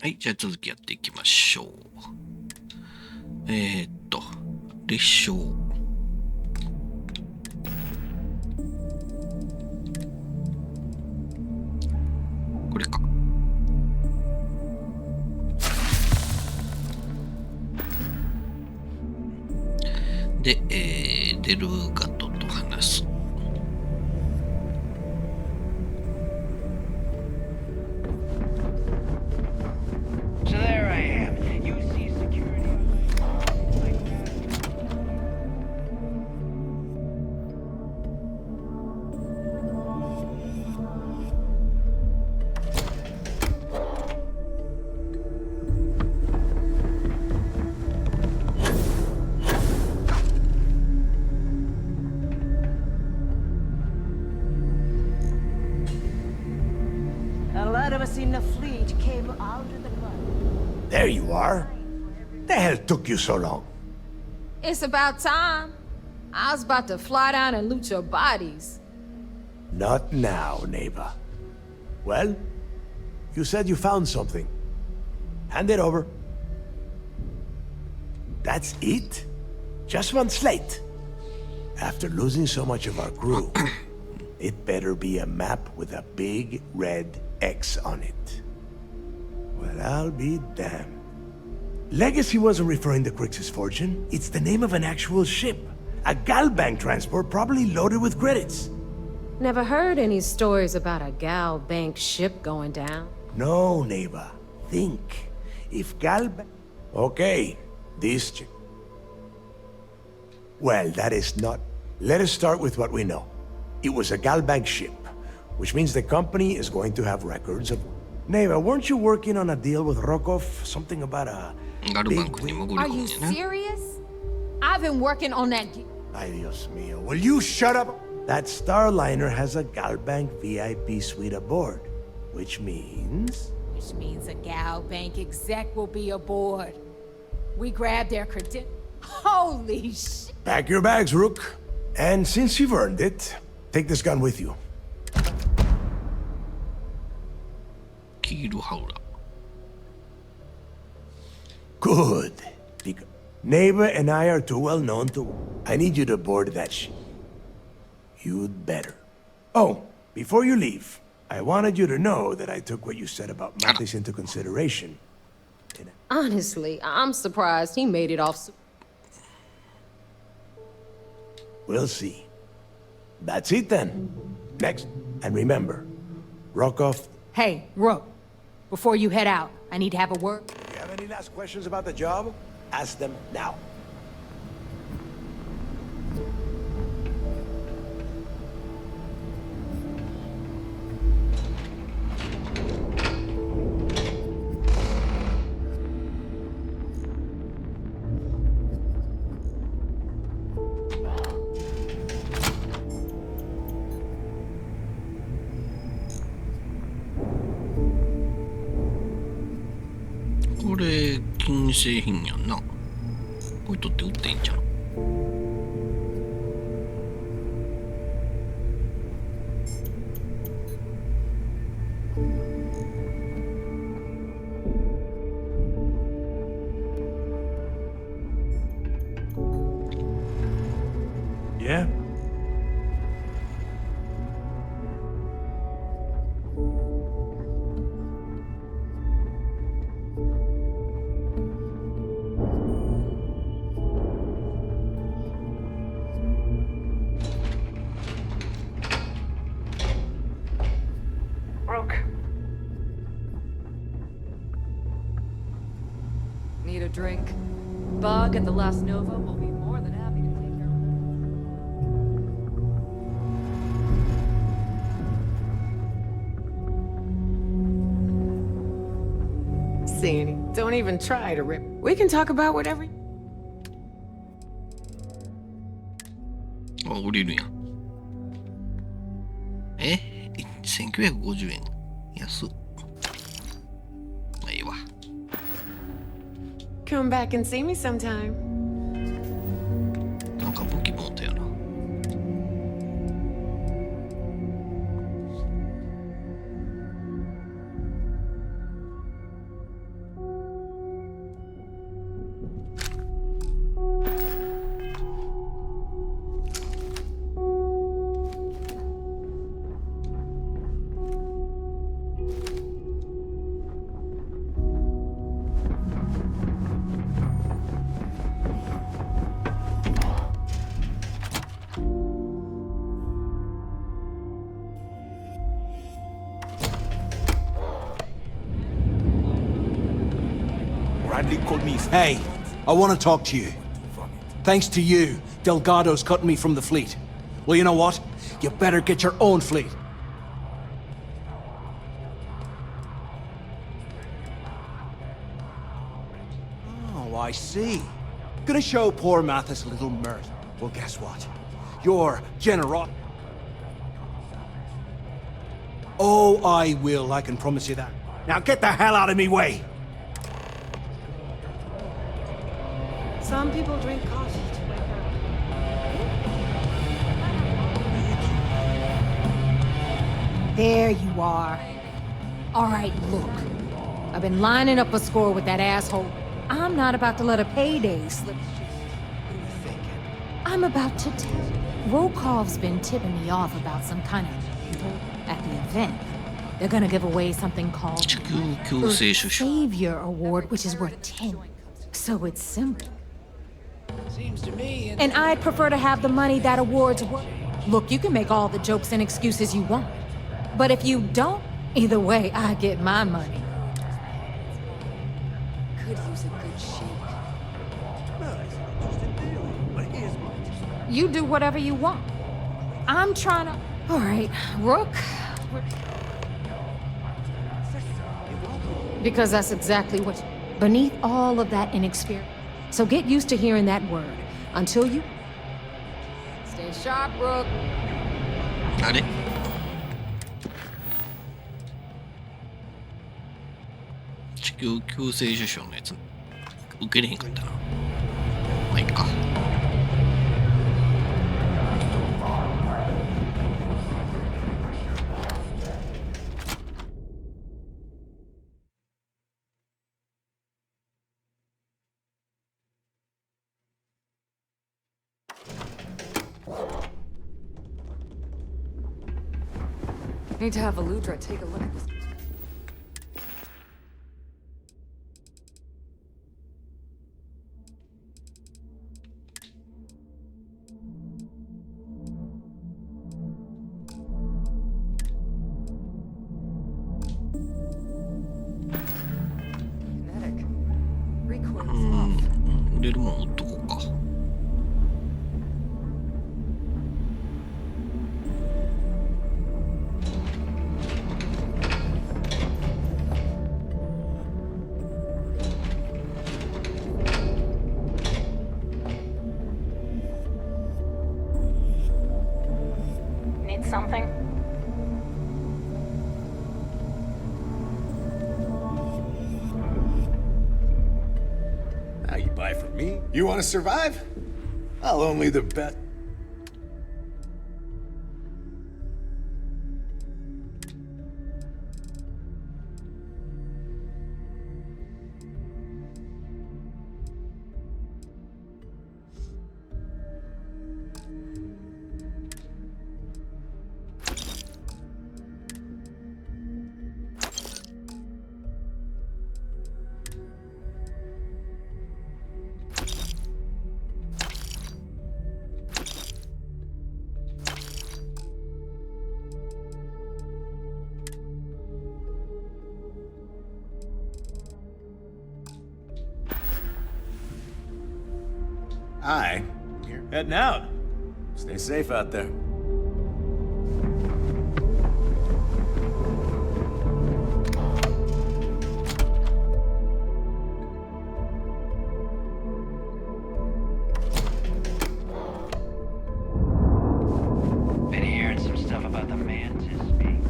はい、じゃあ続きやっていきましょう。列車。これか。で、デルガトと話す。There you are. The hell took you so long? It's about time. I was about to fly down and loot your bodies. Not now, neighbor. Well, you said you found something. Hand it over. That's it? Just one slate? After losing so much of our crew, it better be a map with a big red X on it. Well, I'll be damned. Legacy wasn't referring to Crix's fortune. It's the name of an actual ship. A Galbank transport probably loaded with credits. Never heard any stories about a Gal Bank ship going down. No, neighbor. Think. If Galbank... Okay, this chick. Well, that is not... Let us start with what we know. It was a Galbank ship, which means the company is going to have records of... Neighbor, weren't you working on a deal with Rokov? Something about a... Are you serious? I've been working on that... Ay, Dios mío. Will you shut up? That Starliner has a Galbank VIP suite aboard, which means... Which means a Gal Bank exec will be aboard. We grabbed their credit... Holy shit! Pack your bags, Rook. And since you've earned it, take this gun with you. Good. Because neighbor and I are too well known to... I need you to board that ship. You'd better. Oh, before you leave, I wanted you to know that I took what you said about Matis into consideration. Honestly, I'm surprised he made it off... We'll see. That's it then. Next. And remember, Rokov... Hey, Rook. Before you head out, I need to have a word. You have any last questions about the job? Ask them now.これ金製品やんな。これ取って売っていいんじゃん。Yeah? Need a drink? Bug at the Last Nova will be more than happy to take care of it. Sandy, don't even try to rip. We can talk about whatever. あ、降りるやん。1950円。安っ。まあいいわ。Come back and see me sometime. なんか武器持ったよな。Hey, I want to talk to you. Thanks to you, Delgado's cutting me from the fleet. Well, you know what? You better get your own fleet. Oh, I see. Gonna show poor Mathis a little mirth. Well, guess what? Your general... Oh, I will, I can promise you that. Now get the hell out of me way! Some people drink coffee to wake up. There you are. All right, look. I've been lining up a score with that asshole. I'm not about to let a payday slip. I'm about to tell you. Rokov's been tipping me off about some kind of... At the event, they're gonna give away something called the Savior Award, which is worth 10. So it's simple. Seems to me. And I'd prefer to have the money that award's worth. Look, you can make all the jokes and excuses you want. But if you don't, either way, I get my money. Could use a good shake. You do whatever you want. I'm trying to... All right, Rook. Because that's exactly what... Beneath all of that inexperience. So get used to hearing that word. Until you... Stay sharp, Rook. あれ地球救世主賞のやつ受けれへんかったな。まあいいか。Need to have Aludra take a look at this. Kinetic. Recoil is off. 売れるもん売っとこうか。Need something? Now you buy from me? You want to survive? I'll only the best. Hi. You're heading out. Stay safe out there. Been hearing some stuff about the mantis being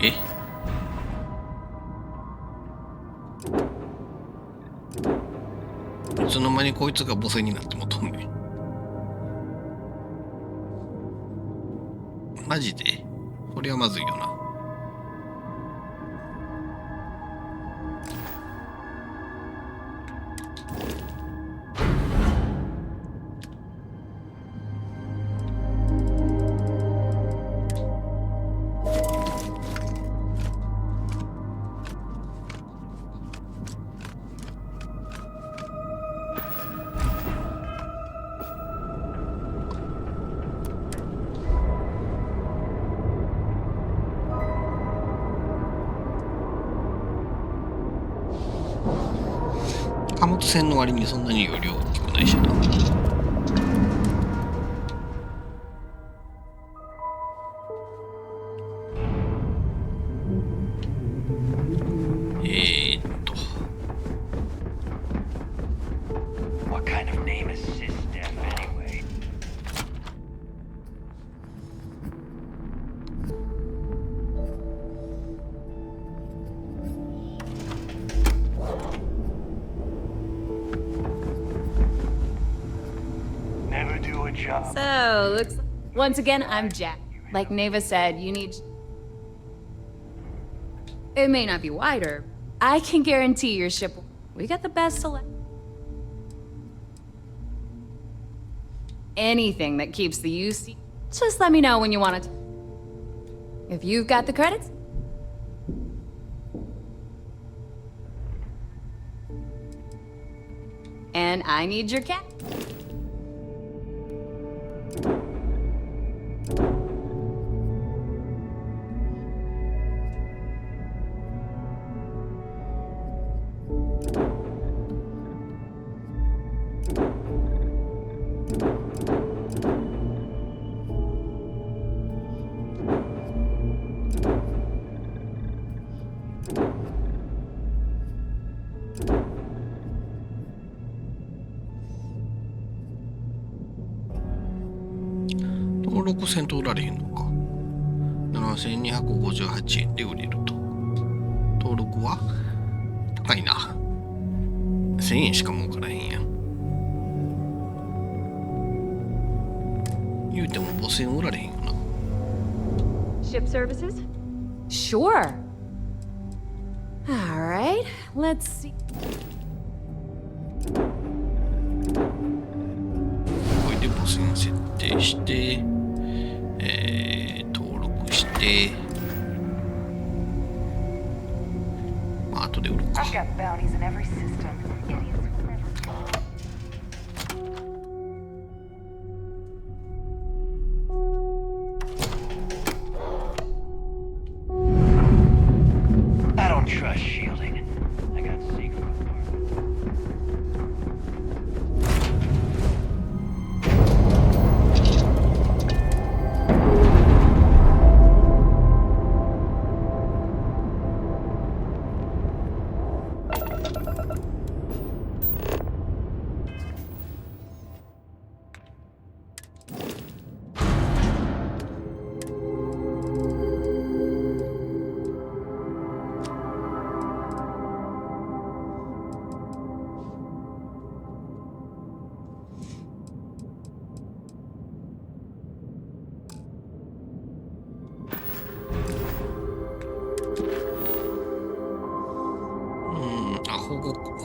えいつの間にこいつが母性になってもとんねん。マジでこれはまずいよな。線の割にそんなに容量大きくないしな。What kind of name is SysDef anyway? Never do a job. So, looks once again, I'm Jack. Like Neva said, you need. It may not be wider. I can guarantee your ship. We got the best select. Anything that keeps the UC. Just let me know when you want it. If you've got the credits. And I need your cat.登録せんと売られへんのか。7258円で売れると。登録は高いな。1000円しか儲からへんやん。言うても5000円売られへんよな。Ship services? Sure. All right, let's see. これで5000円設定して、登録して、まあ後で売るか。I've got bounties in every system. Idiots will never. I don't trust shielding. I got secret parts.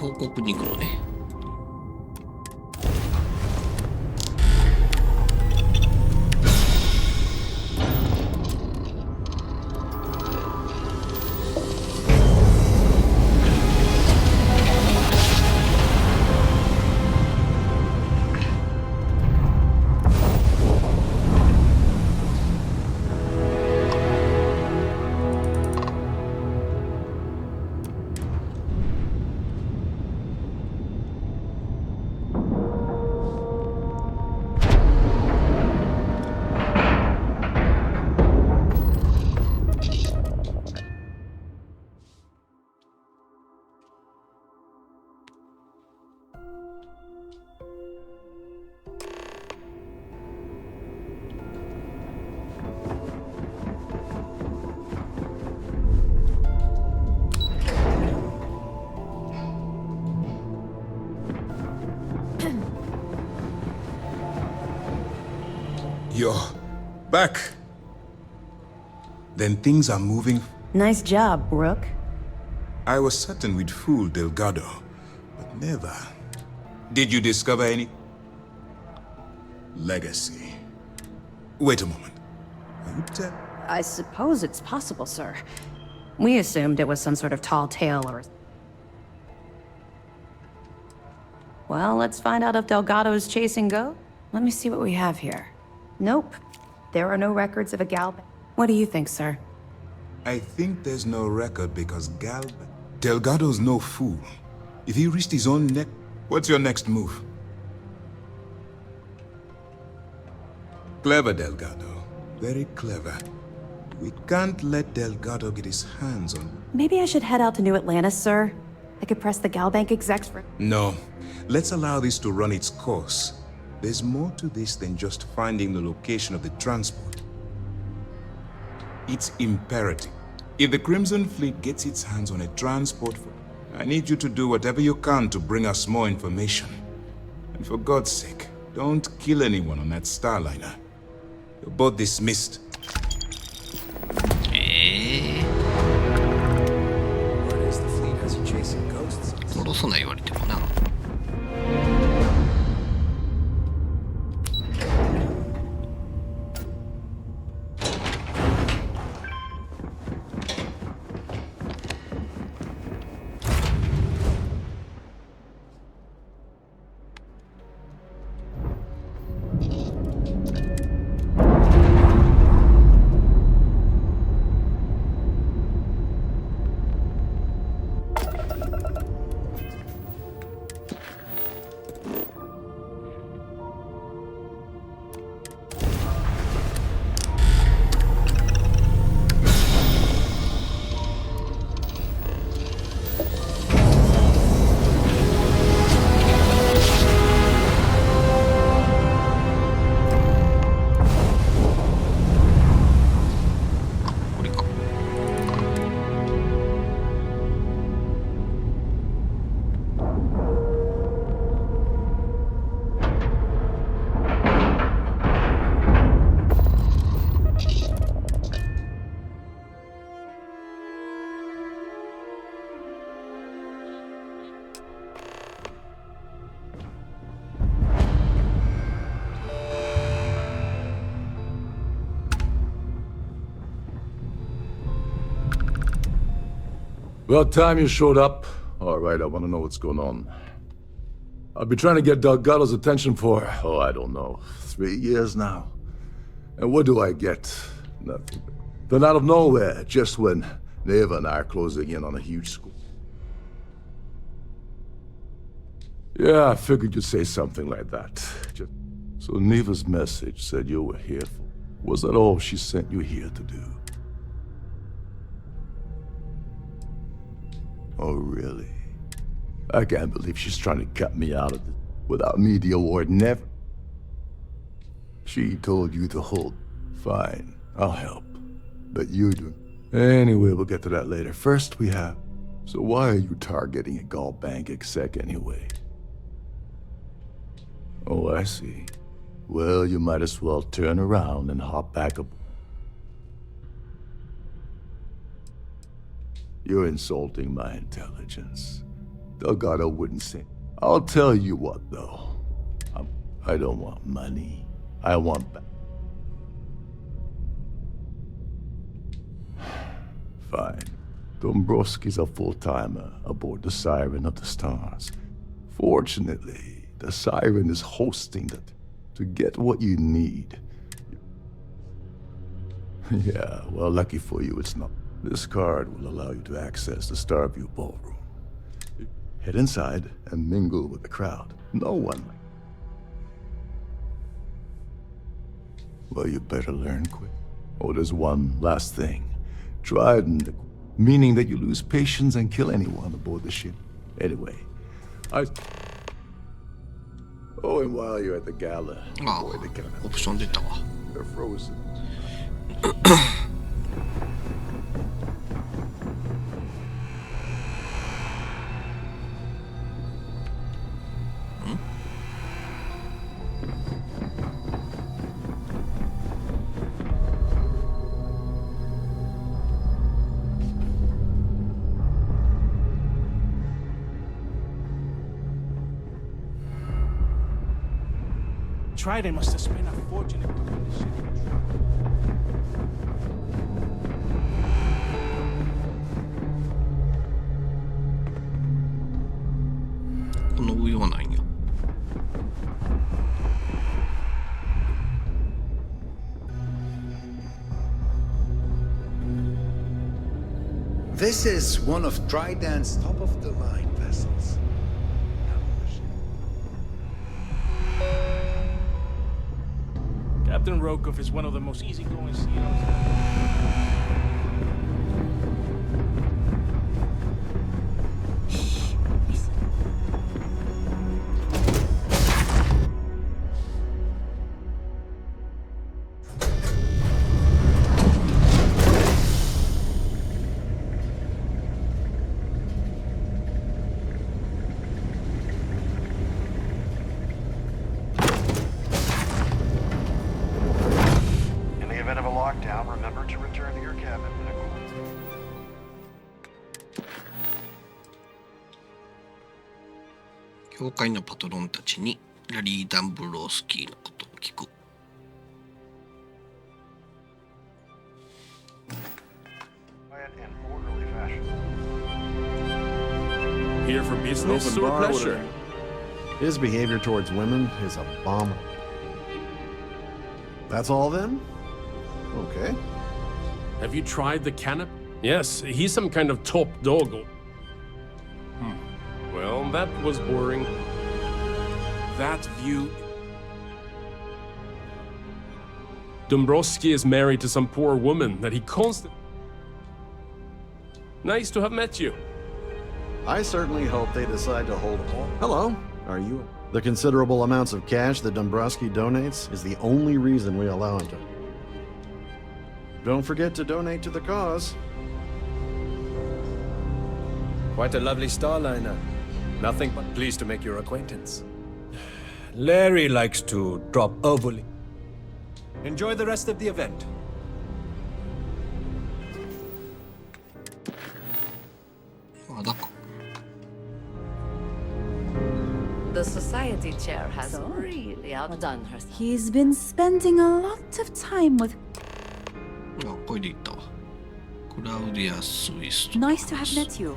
報告に行くのね。You're back. Then things are moving. Nice job, Brooke. I was certain we'd fool Delgado, but never. Did you discover any legacy? Wait a moment. Are you I suppose it's possible, sir. We assumed it was some sort of tall tale or... Well, let's find out if Delgado's chasing go. Let me see what we have here. Nope. There are no records of a gal... What do you think, sir? I think there's no record because Delgado's no fool. If he risked his own neck... What's your next move? Clever, Delgado. Very clever. We can't let Delgado get his hands on... Maybe I should head out to New Atlantis, sir. I could press the Galbank execs for... No. Let's allow this to run its course. There's more to this than just finding the location of the transport. It's imperative. If the Crimson Fleet gets its hands on a transport, I need you to do whatever you can to bring us more information. And for God's sake, don't kill anyone on that Starliner. You're both dismissed. Word is the fleet has you chasing ghosts. 殺すな言われてもな。About time you showed up. All right, I want to know what's going on. I've been trying to get Delgado's attention for, I don't know, 3 years now. And what do I get? Nothing. Then out of nowhere, just when Neva and I are closing in on a huge score. Yeah, I figured you'd say something like that. So Neva's message said you were here for. Was that all she sent you here to do? Oh, really? I can't believe she's trying to cut me out of this without me the award. Never. She told you to hold. Fine, I'll help. But you do. Anyway, we'll get to that later. First we have... So why are you targeting a Galbank exec anyway? Oh, I see. Well, you might as well turn around and hop back up. You're insulting my intelligence. Delgado wouldn't say. I'll tell you what, though. I don't want money. I want... Fine. Dombrowski's a full-timer aboard the Siren of the Stars. Fortunately, the Siren is hosting that to get what you need. Yeah, well, lucky for you, it's not. This card will allow you to access the Starfield ballroom. Head inside and mingle with the crowd. No one. Well, you better learn quick. Oh, there's one last thing. Trident, meaning that you lose patience and kill anyone aboard the ship. Anyway, Oh, and while you're at the gala, boy, they kind of... オプション出たわ。 They're frozen. Trident must have spent a fortune in putting this shit in. この上はないんや。This is one of Trident's top-of-the-line vessels. Captain Rokov is one of the most easygoing CEOs. In the event of a lockdown, remember to return to your cabin in a quarter. 教会のパトロンたちにラリー・ダンブロースキーのことを聞く。 Quiet and orderly fashion. Here for business Open or bar pleasure? His behavior towards women is abominable. That's all then? Okay. Have you tried the canop? Yes, he's some kind of top dog. Well, that was boring. That view... Dombrowski is married to some poor woman that he constantly... Nice to have met you. I certainly hope they decide to hold all. Hello, are you? The considerable amounts of cash that Dombrowski donates is the only reason we allow him to. Don't forget to donate to the cause. Quite a lovely starliner. Nothing but pleased to make your acquaintance. Larry likes to drop overly. Enjoy the rest of the event. The society chair has really outdone herself. He's been spending a lot of time with. あ、これでいったわ。クラウディア・スイスト。 Nice to have met you.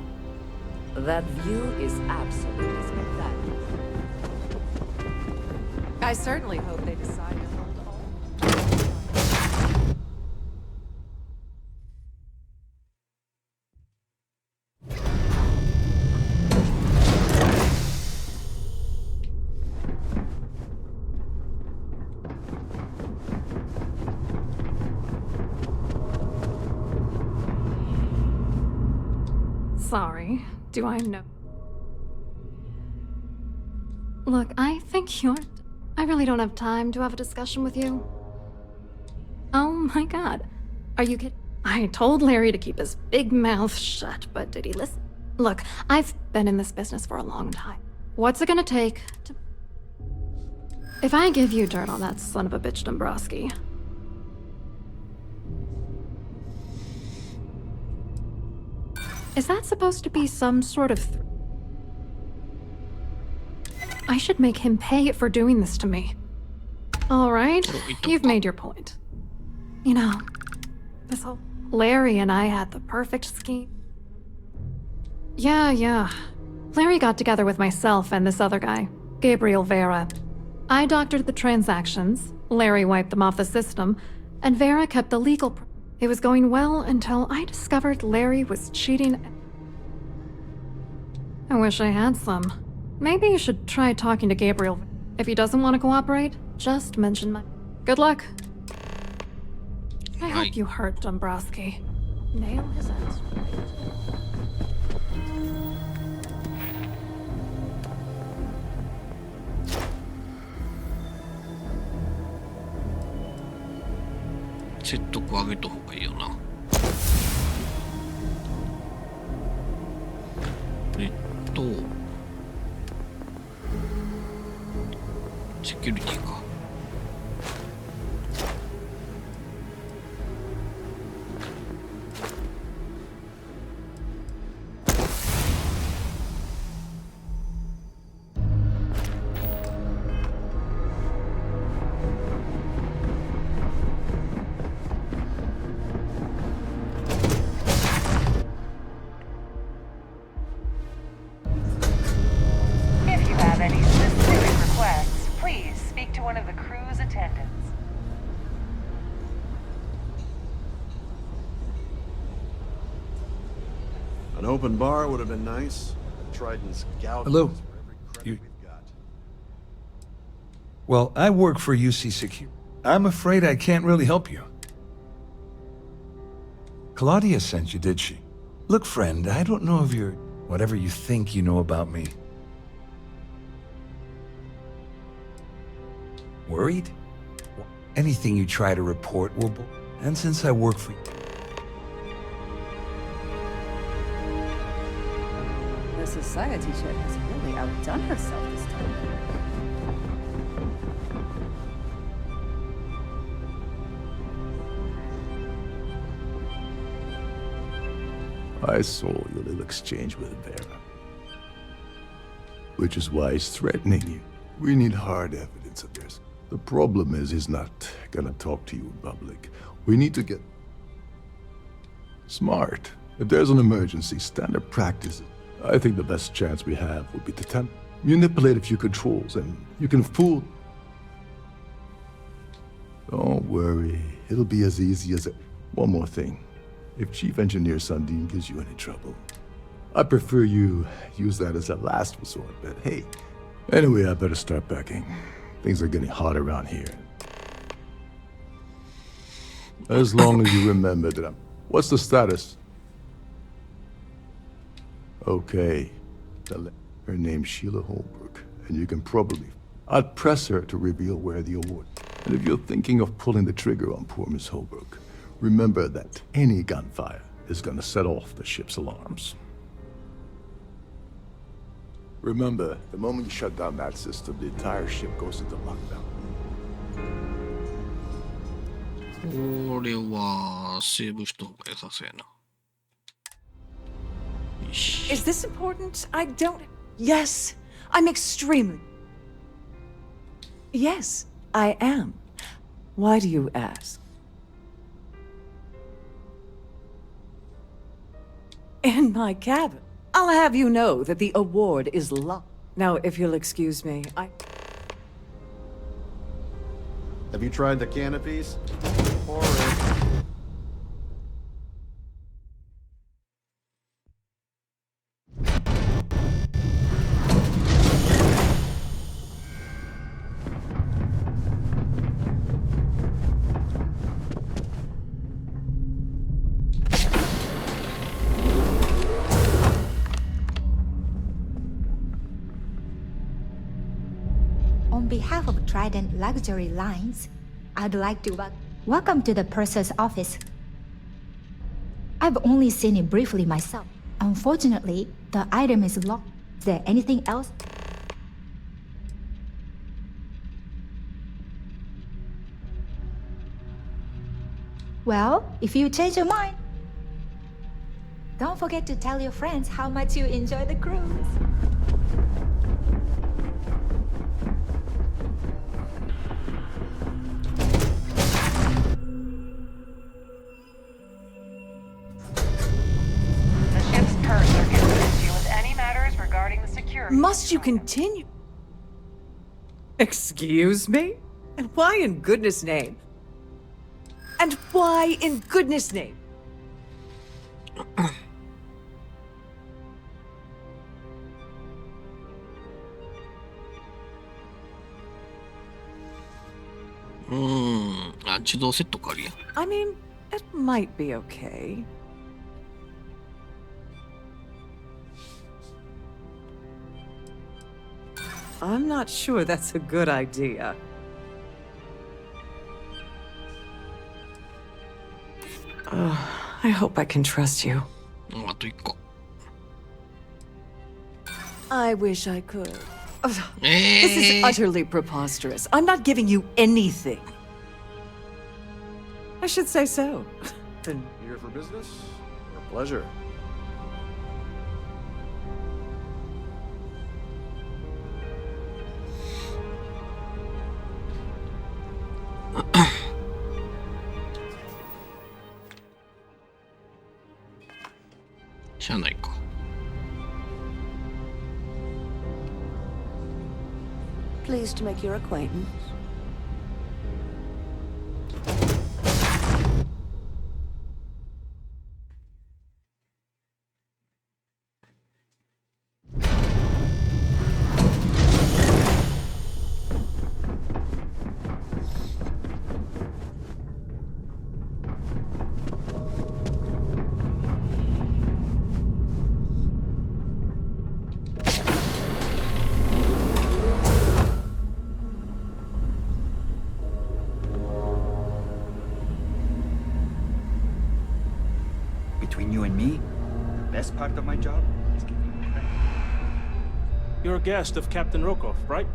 That view is absolutely spectacular. I certainly hope they decide to hold all. Sorry, do I know? Look, I think you're... I really don't have time to have a discussion with you. Oh my god. Are you kidding? I told Larry to keep his big mouth shut, but did he listen? Look, I've been in this business for a long time. What's it gonna take to... If I give you dirt on that son of a bitch Dombrowski... Is that supposed to be some sort of... I should make him pay for doing this to me. Alright, you've made your point. You know, this whole... Larry and I had the perfect scheme. Yeah. Larry got together with myself and this other guy, Gabriel Vera. I doctored the transactions, Larry wiped them off the system, and Vera kept the legal... It was going well until I discovered Larry was cheating. I wish I had some. Maybe you should try talking to Gabriel. If he doesn't want to cooperate, just mention my... Good luck. I hope you hurt Dombrowski. Nail his ass.説得上げた方がいいよな。セキュリティか。An open bar would have been nice. Trident's gout. Hello. For every credit You- we've got. Well, I work for UC Secure. I'm afraid I can't really help you. Claudia sent you, did she? Look, friend, I don't know if you're... whatever you think you know about me. Worried? Anything you try to report will... And since I work for you... The society chair has really outdone herself this time. I saw your little exchange with Vera. Which is why he's threatening you. We need hard evidence of this. The problem is he's not gonna talk to you in public. We need to get smart. If there's an emergency, standard practice. I think the best chance we have would be to manipulate a few controls and you can fool. Don't worry, it'll be as easy as it. One more thing. If Chief Engineer Sundin gives you any trouble, I prefer you use that as a last resort, but hey. Anyway, I better start packing. Things are getting hot around here. As long as you remember that I'm... What's the status? Okay. Her name's Sheila Holbrook, and you can probably... I'd press her to reveal where the award... And if you're thinking of pulling the trigger on poor Miss Holbrook, remember that any gunfire is gonna set off the ship's alarms. Remember, the moment you shut down that system, the entire ship goes into lockdown. これはセーブした方が良さそうやな。 Is this important? I don't... Yes, I'm extremely... Yes, I am. Why do you ask? In my cabin. I'll have you know that the award is locked. Now, if you'll excuse me, Have you tried the canopies? On behalf of Trident Luxury Lines, I'd like to welcome to the purser's office. I've only seen it briefly myself. Unfortunately, the item is locked. Is there anything else? Well, if you change your mind, don't forget to tell your friends how much you enjoy the cruise. Must you continue? Excuse me? And why in goodness name? And why in goodness name? I mean, it might be okay. I'm not sure that's a good idea. I hope I can trust you. I wish I could. This is utterly preposterous. I'm not giving you anything. I should say so. Here for business or pleasure? Pleased to make your acquaintance. Between you and me, the best part of my job is giving you credit. You're a guest of Captain Rokov, right?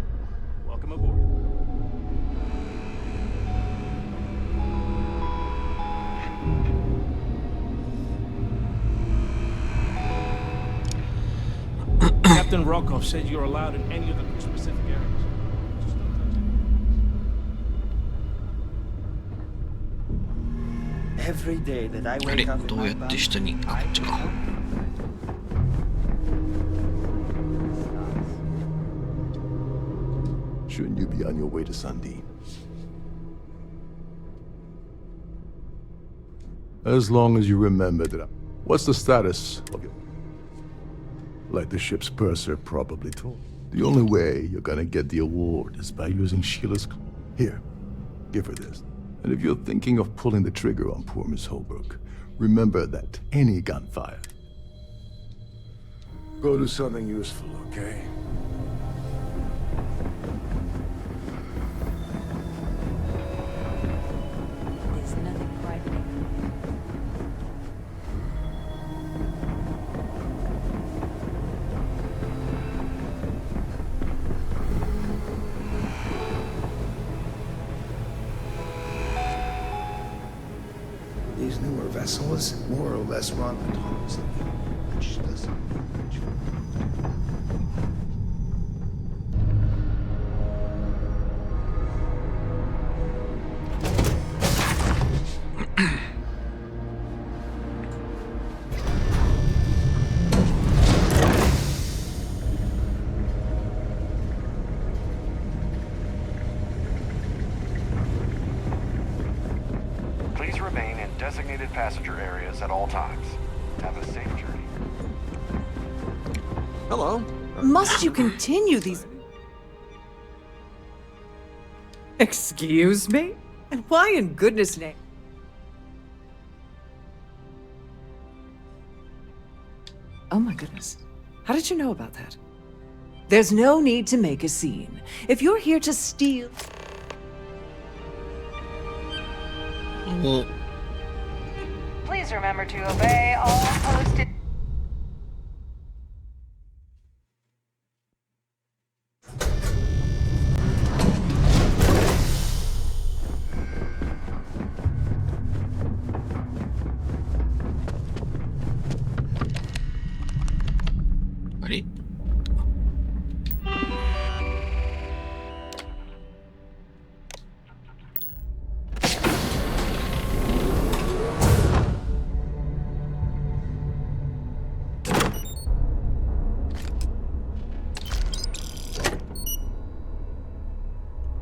Welcome aboard. Captain Rokov said you're allowed in any of the specific areas. Just don't touch it. Every day that I wake up in my bunk, Shouldn't you be on your way to Sundin? As long as you remember that what's the status of your... Like the ship's purser probably told. The only way you're gonna get the award is by using Sheila's... Here, give her this. And if you're thinking of pulling the trigger on poor Miss Holbrook, remember that any gunfire... Go do something useful, okay? There's nothing frightening. These newer vessels more or less run the tunnels, which doesn't mean much. Please remain in designated passenger areas at all times. Have a safe journey. Hello. Must you continue these... Excuse me? And why in goodness name? Oh my goodness. How did you know about that? There's no need to make a scene. If you're here to steal... Please remember to obey all posted. Ready?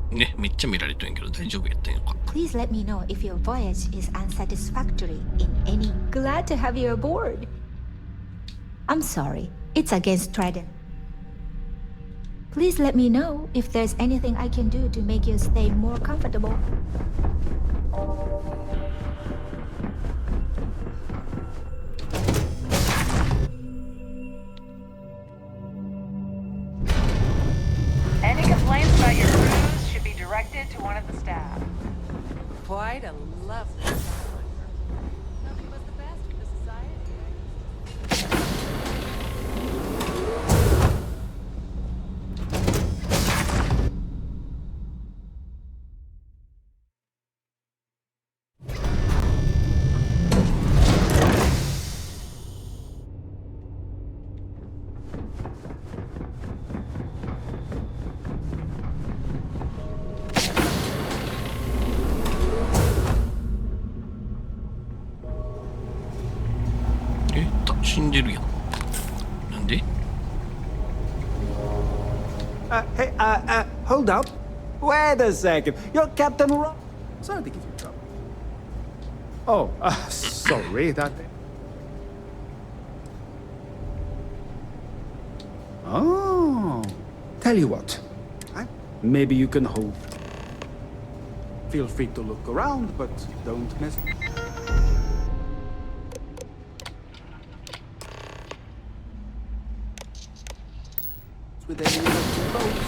ね、めっちゃ見られてんけど大丈夫やったんやんか。 Please let me know if your voyage is unsatisfactory in any. Glad to have you aboard. I'm sorry, it's against Trident. Please let me know if there's anything I can do to make your stay more comfortable. Any complaints about your cruise should be directed to one of the staff. Quite a lovely... Nothing but the best for the society. 死んでるやん。なんで？ Hey, hold up. Wait a second. You're Captain Rock. Sorry to give you trouble. Oh, sorry, that... Oh, tell you what. Maybe you can hold. Feel free to look around, but don't mess... with any of the boats.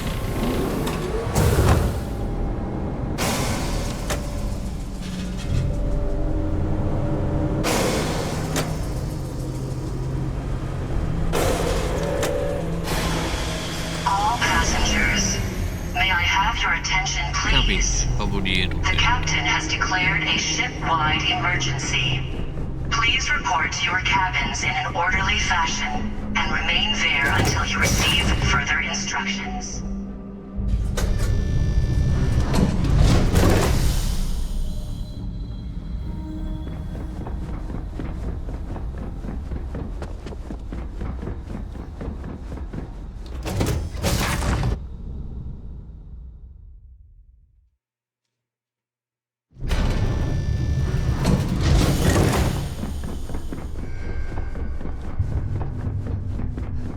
your attention, please? The captain has declared a ship-wide emergency. Please report to your cabins in an orderly fashion and remain there until you receive further instructions.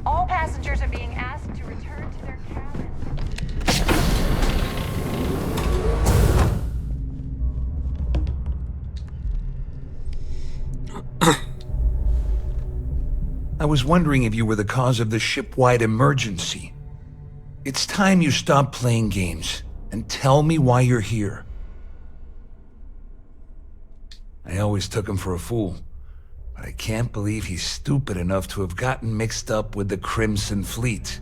All passengers are being asked to return to their cabins. I was wondering if you were the cause of the ship-wide emergency. It's time you stop playing games and tell me why you're here. I always took him for a fool, but I can't believe he's stupid enough to have gotten mixed up with the Crimson Fleet.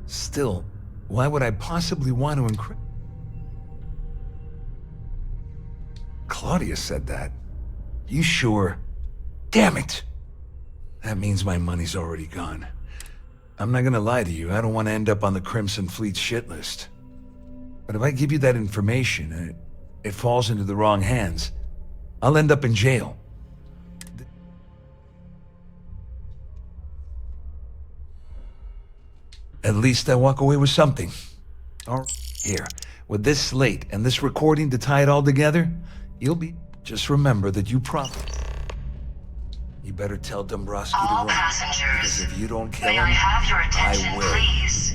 Still, why would I possibly want to encrypt? Claudia said that. You sure? Damn it! That means my money's already gone. I'm not gonna lie to you, I don't want to end up on the Crimson Fleet shit list. But if I give you that information, and it falls into the wrong hands, I'll end up in jail. At least I walk away with something. Here, with this slate and this recording to tie it all together, you'll be... Just remember that you You better tell Dombrowski to run. Because if you don't kill him, May I have your attention, I will. please?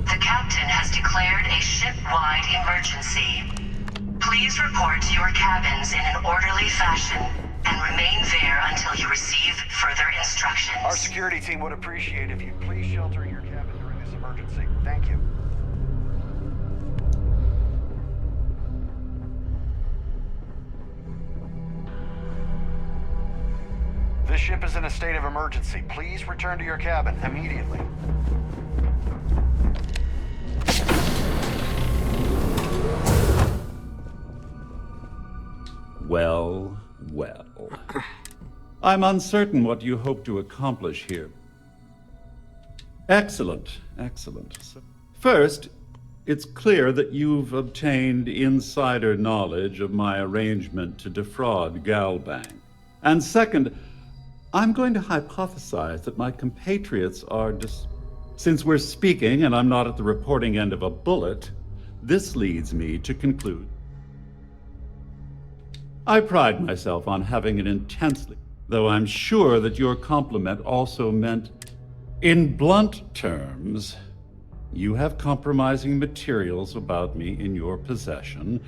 The captain has declared a ship-wide emergency. Please report to your cabins in an orderly fashion and remain there until you receive further instructions. Our security team would appreciate if you'd please shelter in your cabin during this emergency. Thank you. This ship is in a state of emergency. Please return to your cabin immediately. Well, well. I'm uncertain what you hope to accomplish here. Excellent, excellent. First, it's clear that you've obtained insider knowledge of my arrangement to defraud Galbang. And second, I'm going to hypothesize that my compatriots are Since we're speaking and I'm not at the reporting end of a bullet, this leads me to conclude. I pride myself on having an intensely, though I'm sure that your compliment also meant, in blunt terms, you have compromising materials about me in your possession.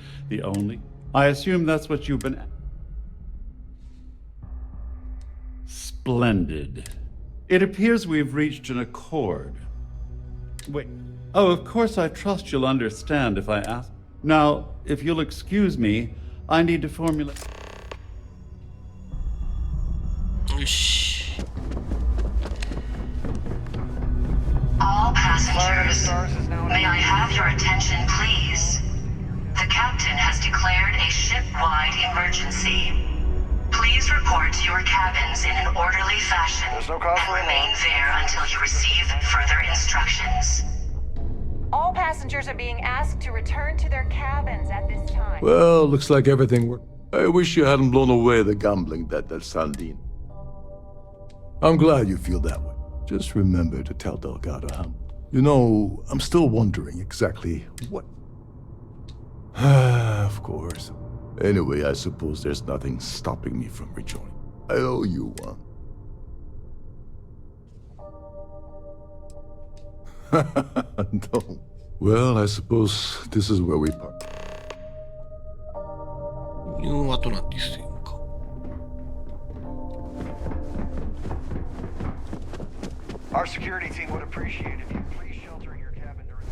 I assume that's what you've been... Splendid. It appears we've reached an accord. Wait. Oh, of course I trust you'll understand if I ask. Now, if you'll excuse me, I need to formulate... All passengers, may I have your attention, please? The captain has declared a ship-wide emergency. Please report to your cabins in an orderly fashion and remain there until you receive further instructions. All passengers are being asked to return to their cabins at this time. Well, looks like everything worked. I wish you hadn't blown away the gambling debt at Sandine. I'm glad you feel that way. Just remember to tell Delgado how. You know, I'm still wondering exactly what... Of course. Anyway, I suppose there's nothing stopping me from rejoining. I owe you one. No. Well, I suppose this is where we part. Our security team would appreciate if you please shelter in your cabin during...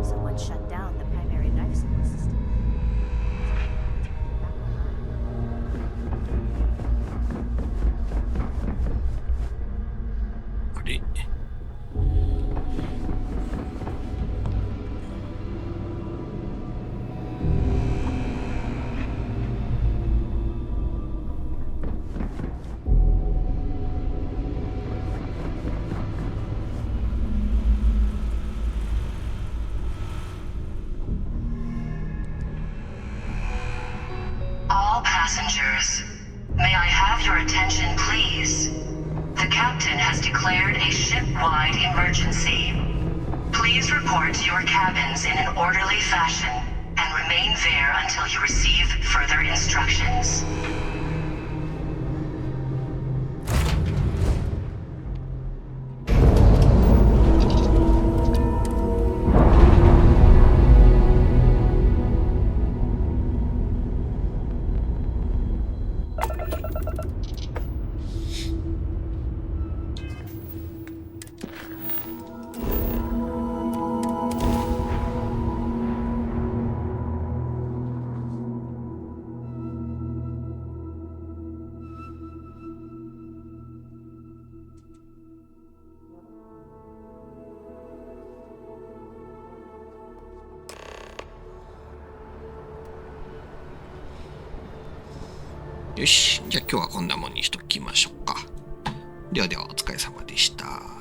Someone shut down the primary life support system. passengers, may I have your attention, please? The captain has declared a ship-wide emergency. Please report to your cabins in an orderly fashion and remain there until you receive further instructions.よし、じゃあ今日はこんなもんにしときましょうか。ではではお疲れ様でした。